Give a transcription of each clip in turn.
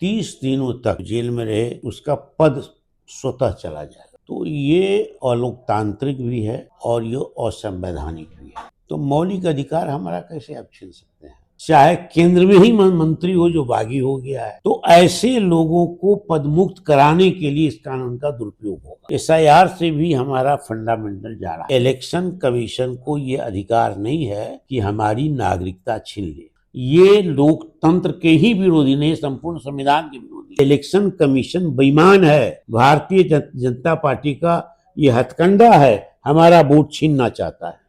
30 दिनों तक जेल में रहे, उसका पद स्वतः चला जाएगा। तो ये अलोकतांत्रिक भी है और ये असंवैधानिक भी है। तो मौलिक अधिकार हमारा कैसे आप छीन सकते हैं? चाहे केंद्र में ही मंत्री हो जो बागी हो गया है, तो ऐसे लोगों को पदमुक्त कराने के लिए इस कानून का दुरुपयोग होगा। SIR से भी हमारा फंडामेंटल जा रहा है। इलेक्शन कमीशन को ये अधिकार नहीं है कि हमारी नागरिकता छीन ले। ये लोकतंत्र के ही विरोधी नहीं, संपूर्ण संविधान के विरोधी। इलेक्शन कमीशन बेईमान है। भारतीय जनता पार्टी का ये हथकंडा है, हमारा वोट छीनना चाहता है।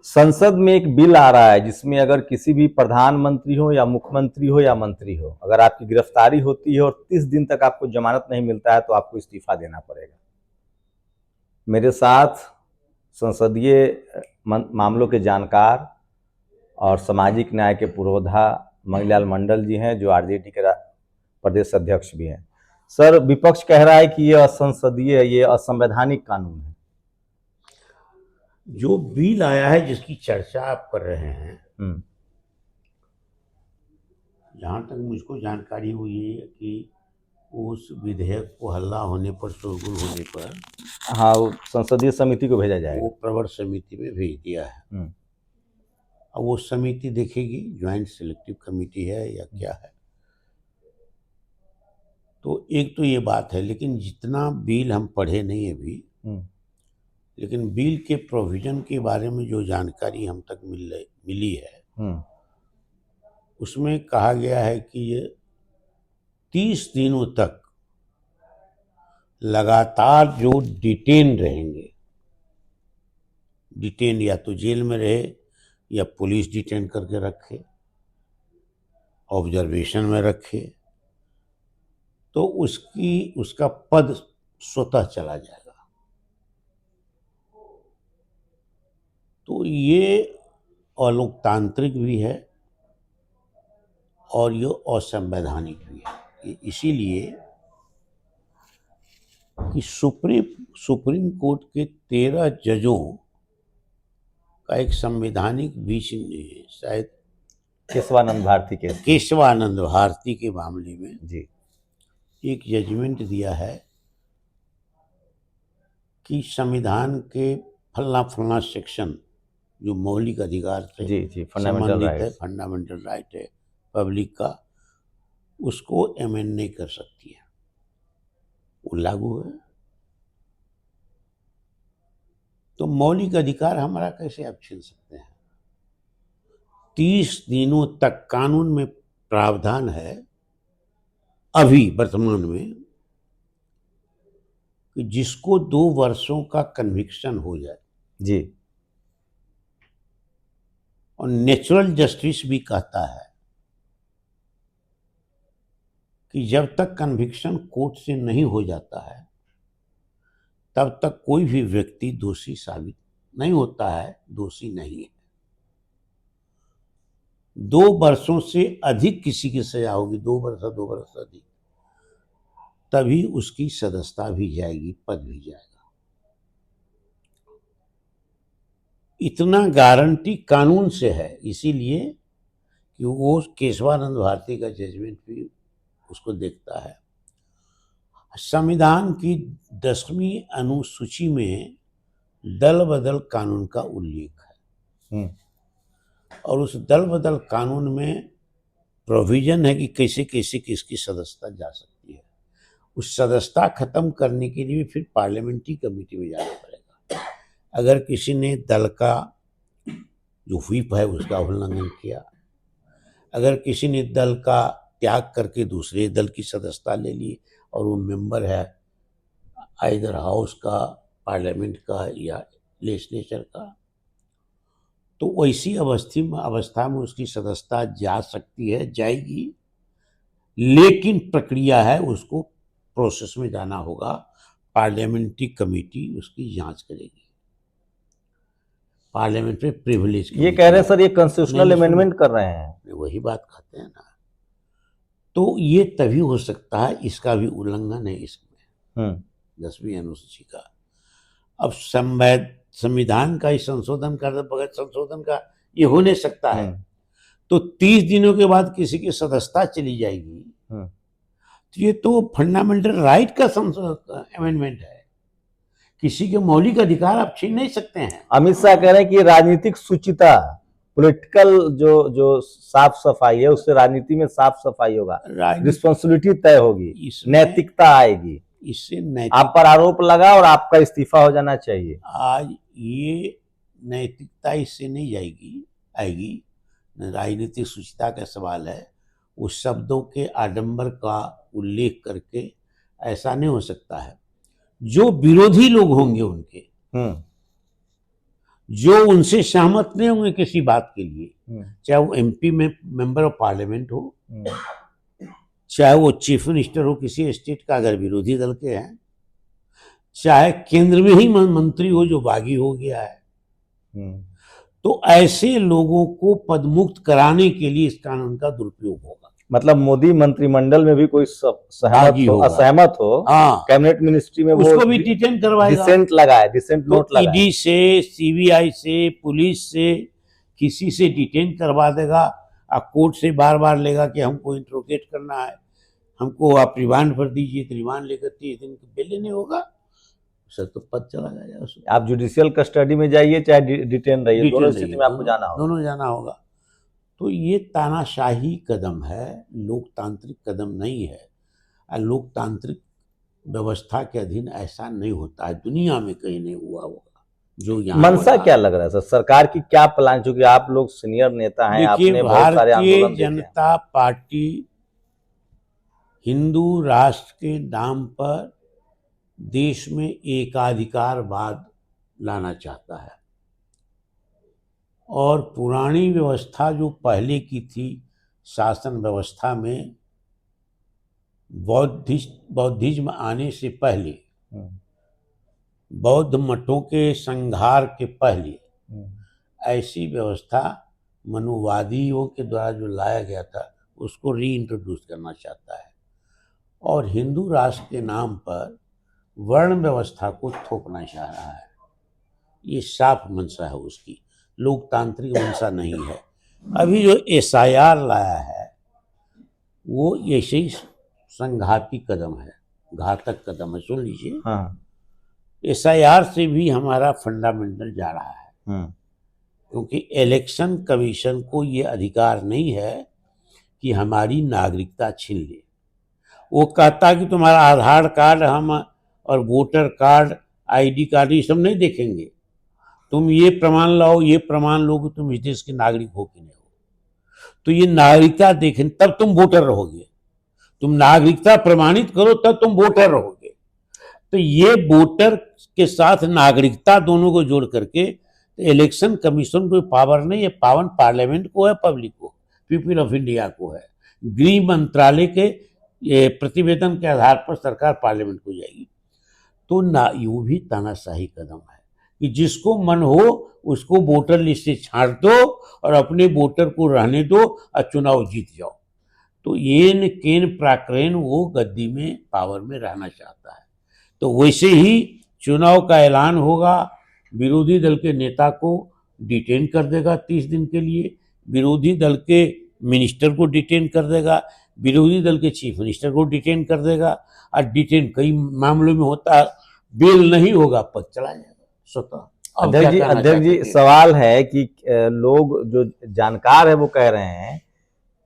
संसद में एक बिल आ रहा है जिसमें अगर किसी भी प्रधानमंत्री हो या मुख्यमंत्री हो या मंत्री हो, अगर आपकी गिरफ्तारी होती है और 30 दिन तक आपको जमानत नहीं मिलता है तो आपको इस्तीफा देना पड़ेगा। मेरे साथ संसदीय मामलों के जानकार और सामाजिक न्याय के पुरोधा मणिलाल मंडल जी हैं, जो RJD के प्रदेश अध्यक्ष भी हैं। सर, विपक्ष कह रहा है कि ये असंसदीय, ये असंवैधानिक कानून है। जो बिल आया है जिसकी चर्चा आप कर रहे हैं, जहां तक मुझको जानकारी हुई है कि उस विधेयक को हल्ला होने पर, शोरगुल होने पर, हाँ, वो संसदीय समिति को भेजा जाएगा। वो प्रवर समिति में भेज दिया है। अब वो समिति देखेगी ज्वाइंट सिलेक्टिव कमेटी है या क्या है। तो एक तो ये बात है, लेकिन जितना बिल हम पढ़े नहीं अभी, लेकिन बिल के प्रोविजन के बारे में जो जानकारी हम तक मिली है, उसमें कहा गया है कि ये 30 दिनों तक लगातार जो डिटेन रहेंगे, डिटेन या तो जेल में रहे या पुलिस डिटेन करके रखे, ऑब्जर्वेशन में रखे, तो उसका पद स्वतः चला जाएगा। तो ये अलोकतांत्रिक भी है और ये असंवैधानिक भी है। इसीलिए कि सुप्रीम कोर्ट के 13 जजों का एक संवैधानिक बीच ने शायद केशवानंद भारती के मामले में जी एक जजमेंट दिया है कि संविधान के फलना सेक्शन जो मौलिक अधिकार से संबंधित है, फंडामेंटल राइट है पब्लिक का, उसको अमेंड नहीं कर सकती है, वो लागू है। तो मौलिक अधिकार हमारा कैसे आप छीन सकते हैं? 30 दिनों तक कानून में प्रावधान है अभी वर्तमान में कि जिसको 2 वर्षों का कन्विक्शन हो जाए जी, और नेचुरल जस्टिस भी कहता है कि जब तक कन्विक्शन कोर्ट से नहीं हो जाता है तब तक कोई भी व्यक्ति दोषी साबित नहीं होता है, दोषी नहीं है। 2 वर्षों से अधिक किसी की सजा होगी, 2 वर्ष अधिक, तभी उसकी सदस्यता भी जाएगी, पद भी जाएगा। इतना गारंटी कानून से है, इसीलिए कि वो केशवानंद भारती का जजमेंट भी उसको देखता है। संविधान की 10वीं अनुसूची में दल बदल कानून का उल्लेख है और उस दल बदल कानून में प्रोविजन है कि कैसे कैसे किसकी सदस्यता जा सकती है। उस सदस्यता खत्म करने के लिए फिर पार्लियामेंट्री कमेटी में जाना पड़ेगा। अगर किसी ने दल का जो व्हिप है उसका उल्लंघन किया, अगर किसी ने दल का त्याग करके दूसरे दल की सदस्यता ले ली और वो मेंबर है आइदर हाउस का, पार्लियामेंट का या लेजिस्लेचर का, तो वैसी अवस्था में उसकी सदस्यता जा सकती है, जाएगी, लेकिन प्रक्रिया है, उसको प्रोसेस में जाना होगा, पार्लियामेंट्री कमेटी उसकी जांच करेगी। पार्लियामेंट में प्रिविलेज, ये कह रहे हैं सर ये कॉन्स्टिट्यूशनल अमेंडमेंट कर रहे हैं, वही बात कहते हैं ना। तो ये तभी हो सकता है, इसका भी उल्लंघन है इसमें 10वीं अनुसूची का। अब संविधान का ही संशोधन कर बगैर संशोधन का ये हो नहीं सकता है। तो 30 दिनों के बाद किसी की सदस्यता चली जाएगी, तो ये तो फंडामेंटल राइट का अमेंडमेंट है। किसी के मौलिक अधिकार आप छीन नहीं सकते हैं। अमित शाह कह रहे हैं कि राजनीतिक शुचिता, पॉलिटिकल जो साफ सफाई है, उससे राजनीति में साफ सफाई होगा, रिस्पॉन्सिबिलिटी तय होगी, नैतिकता आएगी। इससे आप पर आरोप लगा और आपका इस्तीफा हो जाना चाहिए। आज ये नैतिकता इससे नहीं आएगी। राजनीतिक शुचिता का सवाल है। उस शब्दों के आडंबर का उल्लेख करके ऐसा नहीं हो सकता है। जो विरोधी लोग होंगे उनके, जो उनसे सहमत नहीं होंगे किसी बात के लिए, चाहे वो एमपी में मेंबर ऑफ पार्लियामेंट हो, चाहे वो चीफ मिनिस्टर हो किसी स्टेट का अगर विरोधी दल के हैं, चाहे केंद्र में ही मंत्री हो जो बागी हो गया है, तो ऐसे लोगों को पदमुक्त कराने के लिए इस कानून का दुरुपयोग होगा। मतलब मोदी मंत्रिमंडल में भी कोई असहमत हो, कैबिनेट मिनिस्ट्री में उसको भी डिटेन करवाएगा, डिसेंट नोट लगाए, ईडी से, सीबीआई से, पुलिस से, किसी से डिटेन करवा देगा। कोर्ट से बार बार लेगा कि हमको इंट्रोगेट करना है, हमको आप रिमांड पर दीजिए, तो रिमांड लेकर 30 दिन बेल नहीं होगा, सर तो पद चला जाएगा। आप जुडिशियल कस्टडी में जाइए चाहे डिटेन रहिए, दोनों स्थिति में आपको जाना होगा, दोनों जाना होगा। तो ये तानाशाही कदम है, लोकतांत्रिक कदम नहीं है। लोकतांत्रिक व्यवस्था के अधीन ऐसा नहीं होता है, दुनिया में कहीं नहीं हुआ होगा जो यहाँ। मनसा क्या लग रहा है सर, सरकार की क्या प्लान, चूंकि आप लोग सीनियर नेता हैं, आपने बहुत सारे आंदोलन भारतीय जनता पार्टी हिंदू राष्ट्र के नाम पर देश में एकाधिकारवाद लाना चाहता है, और पुरानी व्यवस्था जो पहले की थी शासन व्यवस्था में, बौद्धिज्म आने से पहले, बौद्ध मठों के संहार के पहले ऐसी व्यवस्था मनुवादियों के द्वारा जो लाया गया था उसको रीइंट्रोड्यूस करना चाहता है, और हिंदू राष्ट्र के नाम पर वर्ण व्यवस्था को थोपना चाह रहा है। ये साफ मंशा है उसकी, लोकतांत्रिक मंशा नहीं है। अभी जो SIR लाया है वो ऐसे ही संघाती कदम है, घातक कदम है। सुन लीजिए, SIR से भी हमारा फंडामेंटल जा रहा है, क्योंकि इलेक्शन कमीशन को ये अधिकार नहीं है कि हमारी नागरिकता छीन ले। वो कहता कि तुम्हारा आधार कार्ड हम और वोटर कार्ड, ID कार्ड ये सब नहीं देखेंगे, तुम ये प्रमाण लाओ, ये प्रमाण लोगे तुम इस देश के नागरिक हो कि नहीं हो। तो ये नागरिकता देखें तब तुम वोटर रहोगे, तुम नागरिकता प्रमाणित करो तब तुम वोटर रहोगे। तो ये वोटर के साथ नागरिकता दोनों को जोड़ करके इलेक्शन कमीशन को पावर नहीं है, पावर पार्लियामेंट को है, पब्लिक को, पीपल ऑफ इंडिया को है। गृह मंत्रालय के प्रतिवेदन के आधार पर सरकार पार्लियामेंट को जाएगी। तो ना, यूं भी तानाशाही कदम है कि जिसको मन हो उसको वोटर लिस्ट से छांट दो और अपने वोटर को रहने दो और चुनाव जीत जाओ। तो येन केन प्राक्रेन वो गद्दी में पावर में रहना चाहता है। तो वैसे ही चुनाव का ऐलान होगा, विरोधी दल के नेता को डिटेन कर देगा 30 दिन के लिए, विरोधी दल के मिनिस्टर को डिटेन कर देगा, विरोधी दल के चीफ मिनिस्टर को डिटेन कर देगा। और डिटेन कई मामलों में होता है, बेल नहीं होगा, पद चला जाएगा स्वतः। अध्यक्ष जी सवाल है कि लोग जो जानकार है वो कह रहे हैं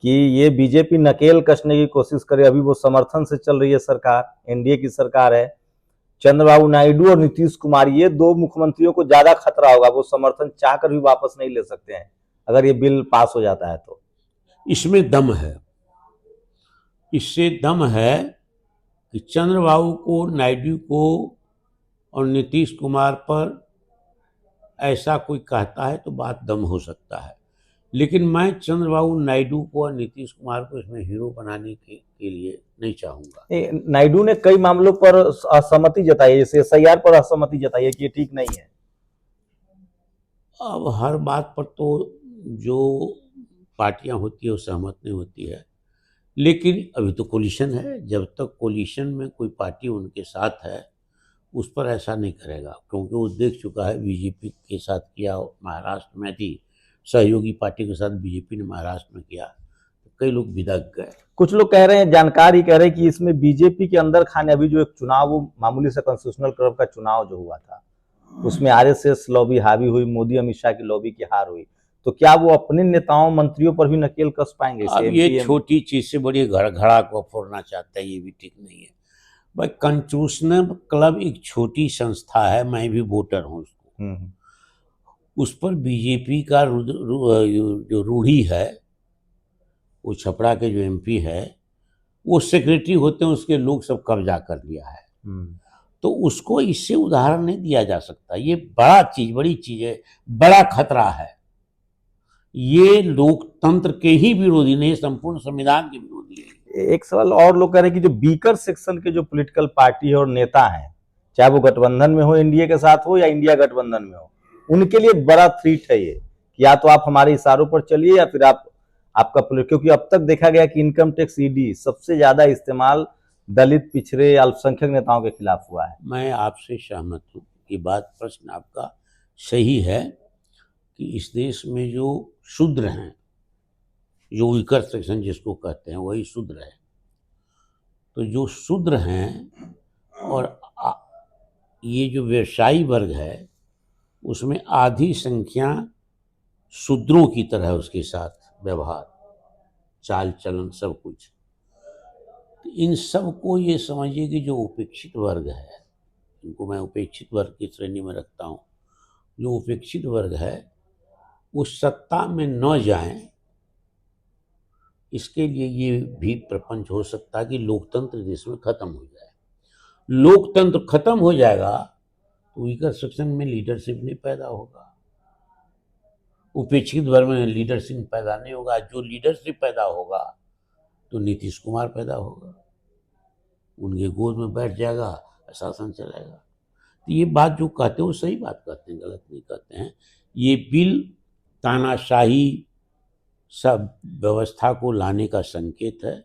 कि ये बीजेपी नकेल कसने की कोशिश करे, अभी वो समर्थन से चल रही है सरकार, एनडीए की सरकार है, चंद्रबाबू नायडू और नीतीश कुमार, ये दो मुख्यमंत्रियों को ज्यादा खतरा होगा, वो समर्थन चाहकर भी वापस नहीं ले सकते हैं अगर ये बिल पास हो जाता है तो। इसमें दम है, इससे दम है कि चंद्रबाबू को, नायडू को और नीतीश कुमार पर ऐसा कोई कहता है तो बात दम हो सकता है, लेकिन मैं चंद्रबाबू नायडू को और नीतीश कुमार को इसमें हीरो बनाने के लिए नहीं चाहूंगा। नायडू ने कई मामलों पर असहमति जताई है, जैसे SIR पर असहमति जताई है कि ये ठीक नहीं है। अब हर बात पर तो जो पार्टियां होती है वो सहमत नहीं होती है, लेकिन अभी तो कोलिशन है, जब तक कोलिशन में कोई पार्टी उनके साथ है उस पर ऐसा नहीं करेगा, क्योंकि वो देख चुका है बीजेपी के साथ किया महाराष्ट्र में भी, सहयोगी पार्टी के साथ बीजेपी ने महाराष्ट्र में किया, तो कई लोग बिदक गए। कुछ लोग कह रहे हैं, जानकारी कह रहे हैं कि इसमें बीजेपी के अंदर खाने अभी जो एक चुनाव, वो मामूली सा कॉन्स्टिट्यूशनल क्लब का चुनाव जो हुआ था, उसमें आरएसएस लॉबी हावी हुई, मोदी अमित शाह की लॉबी की हार हुई, तो क्या वो अपने नेताओं मंत्रियों पर भी नकेल कस पाएंगे? अब ये छोटी चीज से बड़ी घड़ा को फोड़ना चाहता है, ये भी ठीक नहीं है भाई। कॉन्स्टिट्यूशनल क्लब एक छोटी संस्था है, मैं भी वोटर हूँ उसको, उस पर बीजेपी का जो रूढ़ी है, वो छपरा के जो एमपी है, वो सेक्रेटरी होते हैं, उसके लोग सब कब्जा कर लिया है। तो उसको इससे उदाहरण नहीं दिया जा सकता। ये बड़ी चीज है, बड़ा खतरा है। ये लोकतंत्र के ही विरोधी नहीं, संपूर्ण संविधान के विरोधी है। एक सवाल और लोग कह रहे हैं कि जो बीकर सेक्शन के जो पॉलिटिकल पार्टी है और नेता हैं, चाहे वो गठबंधन में हो, एनडीए के साथ हो या इंडिया गठबंधन में हो, उनके लिए एक बड़ा थ्रेट है ये कि या तो आप हमारे इशारों पर चलिए या फिर आपका, क्योंकि अब तक देखा गया कि इनकम टैक्स ईडी सबसे ज्यादा इस्तेमाल दलित, पिछड़े, अल्पसंख्यक नेताओं के खिलाफ हुआ है। मैं आपसे सहमत हूँ, ये बात, प्रश्न आपका सही है कि इस देश में जो शूद्र हैं, जो वीकर सेक्शन जिसको कहते हैं, वही शूद्र है। तो जो शूद्र हैं और ये जो व्यवसायी वर्ग है, उसमें आधी संख्या शूद्रों की तरह उसके साथ व्यवहार, चाल चलन, सब कुछ। तो इन सब को ये समझिए कि जो उपेक्षित वर्ग है, इनको मैं उपेक्षित वर्ग की श्रेणी में रखता हूँ, जो उपेक्षित वर्ग है वो सत्ता में न जाएं, इसके लिए ये भी प्रपंच हो सकता है कि लोकतंत्र देश में खत्म हो जाए। लोकतंत्र खत्म हो जाएगा तो वीकर सेक्शन में लीडरशिप नहीं पैदा होगा, उपेक्षित वर्ग में लीडरशिप पैदा नहीं होगा। जो लीडरशिप पैदा होगा तो नीतीश कुमार पैदा होगा, उनके गोद में बैठ जाएगा, शासन चलेगा। तो ये बात जो कहते हैं वो सही बात कहते हैं, गलत नहीं कहते हैं। ये बिल तानाशाही सब व्यवस्था को लाने का संकेत है।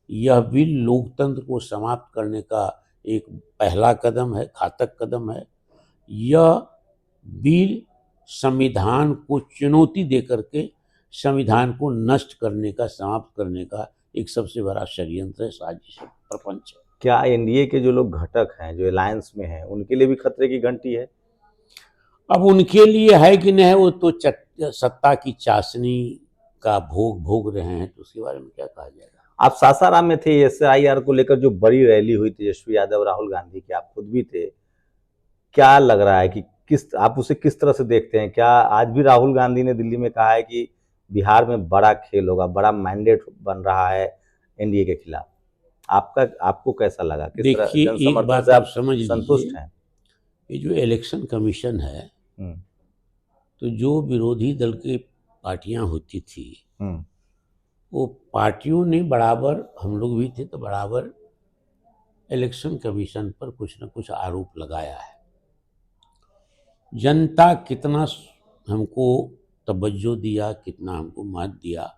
यह बिल लोकतंत्र को समाप्त करने का एक पहला कदम है, घातक कदम है। यह बिल संविधान को चुनौती देकर के संविधान को नष्ट करने का, समाप्त करने का एक सबसे बड़ा षड्यंत्र है, साजिश है, प्रपंच है। क्या एनडीए के जो लोग घटक हैं, जो अलायंस में हैं, उनके लिए भी खतरे की घंटी है? अब उनके लिए है कि नहीं है, वो तो सत्ता की चाशनी का भोग रहे हैं, तो उसके बारे में क्या कहा जाएगा। आप सासाराम में थे, एसआईआर को लेकर जो बड़ी रैली हुई तेजस्वी यादव, राहुल गांधी की, आप खुद भी थे। क्या लग रहा है कि आप उसे किस तरह से देखते हैं? क्या आज भी राहुल गांधी ने दिल्ली में कहा है कि बिहार में बड़ा खेल होगा, बड़ा मैंडेट बन रहा है एनडीए के खिलाफ? आपको कैसा लगा? देखिए, एक बात आप समझ संतुष्ट हैं? ये जो इलेक्शन कमीशन है, तो जो विरोधी दल की पार्टियां होती थी, वो पार्टियों ने बराबर, हम लोग भी थे तो बराबर इलेक्शन कमीशन पर कुछ न कुछ आरोप लगाया है। जनता कितना हमको तवज्जो दिया, कितना हमको मत दिया,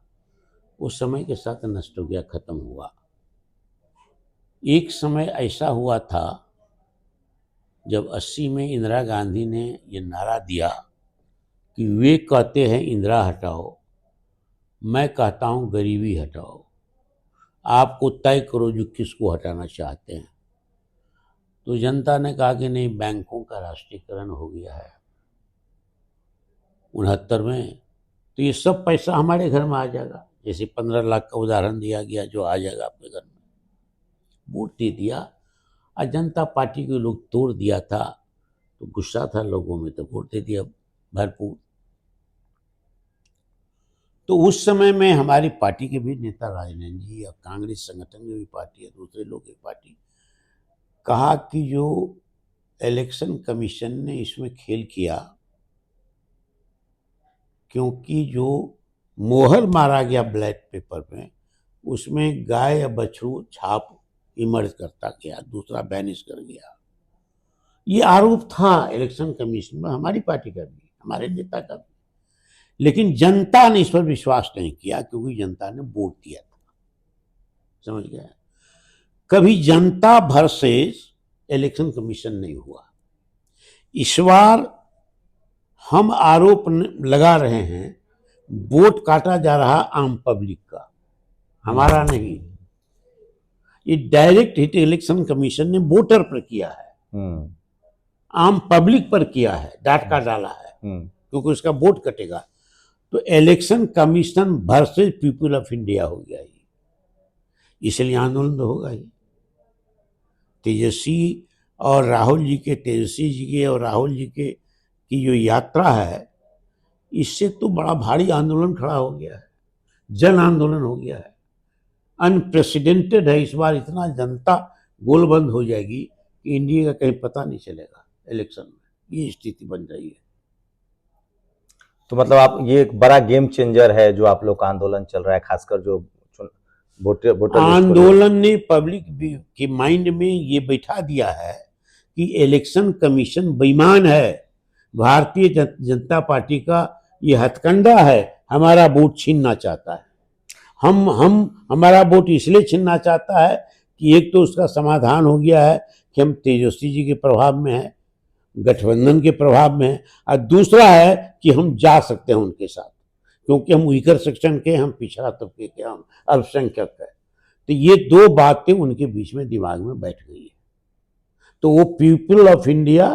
वो समय के साथ नष्ट हो गया, खत्म हुआ। एक समय ऐसा हुआ था जब 80 में इंदिरा गांधी ने ये नारा दिया कि वे कहते हैं इंदिरा हटाओ, मैं कहता हूँ गरीबी हटाओ, आपको तय करो जो किसको हटाना चाहते हैं। तो जनता ने कहा कि नहीं, बैंकों का राष्ट्रीयकरण हो गया है 69 में, तो ये सब पैसा हमारे घर में आ जाएगा। जैसे 15 लाख का उदाहरण दिया गया, जो आ जाएगा आपके घर में। वोट दे दिया और जनता पार्टी के लोग तोड़ दिया था, तो गुस्सा था लोगों में, तो वोट दे दिया भरपूर। तो उस समय में हमारी पार्टी के भी नेता राजनंद जी और कांग्रेस संगठन की भी पार्टी है, दूसरे लोग की पार्टी, कहा कि जो इलेक्शन कमीशन ने इसमें खेल किया, क्योंकि जो मोहर मारा गया बैलेट पेपर में, उसमें गाय या बछड़ू छाप इमर्ज करता गया, दूसरा बैनिश कर गया। ये आरोप था इलेक्शन कमीशन में, हमारी पार्टी का भी, हमारे नेता का भी। लेकिन जनता ने इस पर विश्वास नहीं किया, क्योंकि जनता ने वोट दिया था, समझ गया। कभी जनता वर्सेस इलेक्शन कमीशन नहीं हुआ। इस बार हम आरोप लगा रहे हैं वोट काटा जा रहा आम पब्लिक का, हमारा नहीं। ये डायरेक्ट हिट इलेक्शन कमीशन ने वोटर पर किया है, आम पब्लिक पर किया है, डांट का डाला है, क्योंकि उसका वोट कटेगा। तो election commission versus people of India हो गया ये, इसलिए आंदोलन तो होगा ही। तेजस्वी और राहुल जी के, तेजस्वी जी के और राहुल जी के की जो यात्रा है, इससे तो बड़ा भारी आंदोलन खड़ा हो गया है, जन आंदोलन हो गया है, अनप्रेसिडेंटेड है। इस बार इतना जनता गोलबंद हो जाएगी कि इंडिया का कहीं पता नहीं चलेगा इलेक्शन में, ये स्थिति बन रही है। तो मतलब आप, ये एक बड़ा गेम चेंजर है जो आप लोग का आंदोलन चल रहा है, खासकर जो वोटर आंदोलन ने पब्लिक के माइंड में ये बैठा दिया है कि इलेक्शन कमीशन बेईमान है, भारतीय जनता पार्टी का ये हथकंडा है, हमारा वोट छीनना चाहता है। हमारा वोट इसलिए छीनना चाहता है कि एक तो उसका समाधान हो गया है कि हम तेजस्वी जी के प्रभाव में हैं, गठबंधन के प्रभाव में हैं, और दूसरा है कि हम जा सकते हैं उनके साथ, क्योंकि हम वीकर सेक्शन के, हम पिछड़ा तबके के, हम अल्पसंख्यक है। तो ये दो बातें उनके बीच में दिमाग में बैठ गई है। तो वो people of India,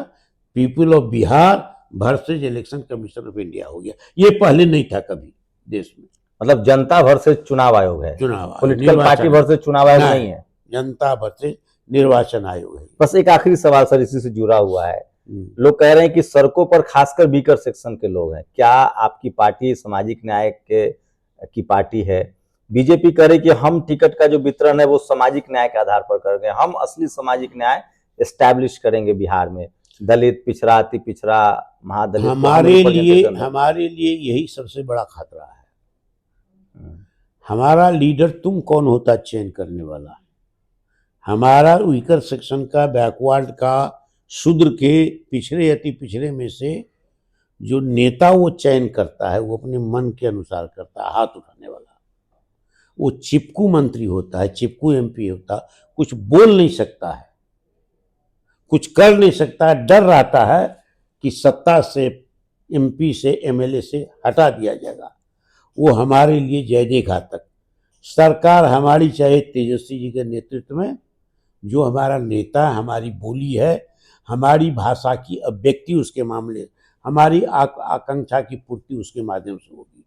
people of Bihar versus election commission of India हो गया। ये पहले नहीं था कभी देश में। मतलब जनता वर्सेस चुनाव आयोग है, चुनाव पॉलिटिकल पार्टी वर्सेस चुनाव आयोग नहीं है, जनता वर्सेस निर्वाचन आयोग है। बस एक आखिरी सवाल सर इसी से जुड़ा हुआ है, लोग कह रहे हैं कि सड़कों पर खासकर वीकर सेक्शन के लोग हैं, क्या आपकी पार्टी सामाजिक न्याय की पार्टी है? बीजेपी कह रही कि हम टिकट का जो वितरण है वो सामाजिक न्याय के आधार पर करेंगे, हम असली सामाजिक न्याय एस्टैब्लिश करेंगे बिहार में, दलित, पिछड़ा, अति पिछड़ा, महादलित। हमारे लिए यही सबसे बड़ा खतरा है। हमारा लीडर तुम कौन होता चयन करने वाला? हमारा वीकर सेक्शन का, बैकवर्ड का, शूद्र के, पिछड़े, अति पिछड़े में से जो नेता वो चयन करता है, वो अपने मन के अनुसार करता है, हाथ उठाने वाला। वो चिपकू मंत्री होता है, चिपकू एमपी होता है, कुछ बोल नहीं सकता है, कुछ कर नहीं सकता है, डर रहता है कि सत्ता से, एमपी से, एमएलए से हटा दिया जाएगा। वो हमारे लिए जय जय घातक। सरकार हमारी चाहे तेजस्वी जी के नेतृत्व में, जो हमारा नेता, हमारी बोली है, हमारी भाषा की अभिव्यक्ति उसके मामले, हमारी आकांक्षा की पूर्ति उसके माध्यम से होगी।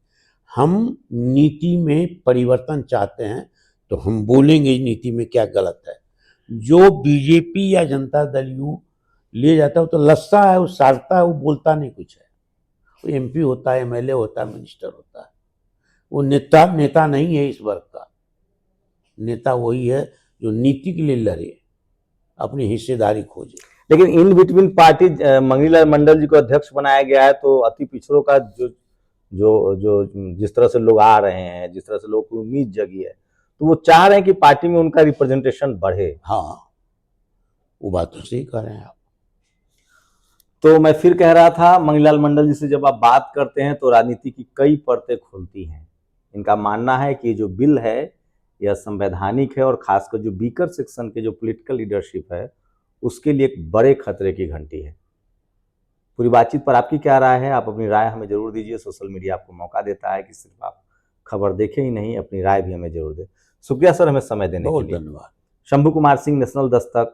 हम नीति में परिवर्तन चाहते हैं तो हम बोलेंगे नीति में क्या गलत है। जो बीजेपी या जनता दल यू ले जाता है वो तो लस्सा है, वो सारता है, वो बोलता नहीं कुछ है। वो एमपी होता है, एमएलए होता है, मिनिस्टर होता है, वो नेता नहीं है इस वर्ग का। नेता वही है जो नीति के लिए लड़े, अपनी हिस्सेदारी खोजे। लेकिन इन बिटवीन पार्टी मंगनीलाल मंडल जी को अध्यक्ष बनाया गया है, तो अति पिछड़ों का जो जिस तरह से लोग आ रहे हैं, जिस तरह से लोगों को उम्मीद जगी है, तो वो चाह रहे हैं कि पार्टी में उनका रिप्रेजेंटेशन बढ़े। हाँ, वो बात तो सही कह रहे हैं आप। तो मैं फिर कह रहा था, मंगनीलाल मंडल जी से जब आप बात करते हैं तो राजनीति की कई परतें खुलती हैं। इनका मानना है कि जो बिल है यह संवैधानिक है और खासकर जो वीकर सेक्शन के जो पॉलिटिकल लीडरशिप है उसके लिए एक बड़े खतरे की घंटी है। पूरी बातचीत पर आपकी क्या राय है? आप अपनी राय हमें जरूर दीजिए। सोशल मीडिया आपको मौका देता है कि सिर्फ आप खबर देखें ही नहीं, अपनी राय भी हमें जरूर दें। शुक्रिया सर हमें समय देने के लिए। बहुत धन्यवाद। शंभू कुमार सिंह, नेशनल दस्तक,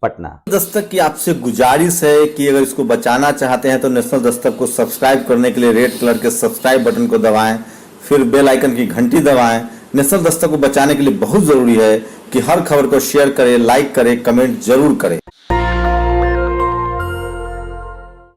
पटना। दस्तक की आपसे गुजारिश है कि अगर इसको बचाना चाहते हैं तो नेशनल दस्तक को सब्सक्राइब करने के लिए रेड कलर के सब्सक्राइब बटन को दबाएं, फिर बेल आइकन की घंटी दबाएं। नेशनल दस्तक को बचाने के लिए बहुत जरूरी है कि हर खबर को शेयर करें, लाइक करें, कमेंट जरूर करें।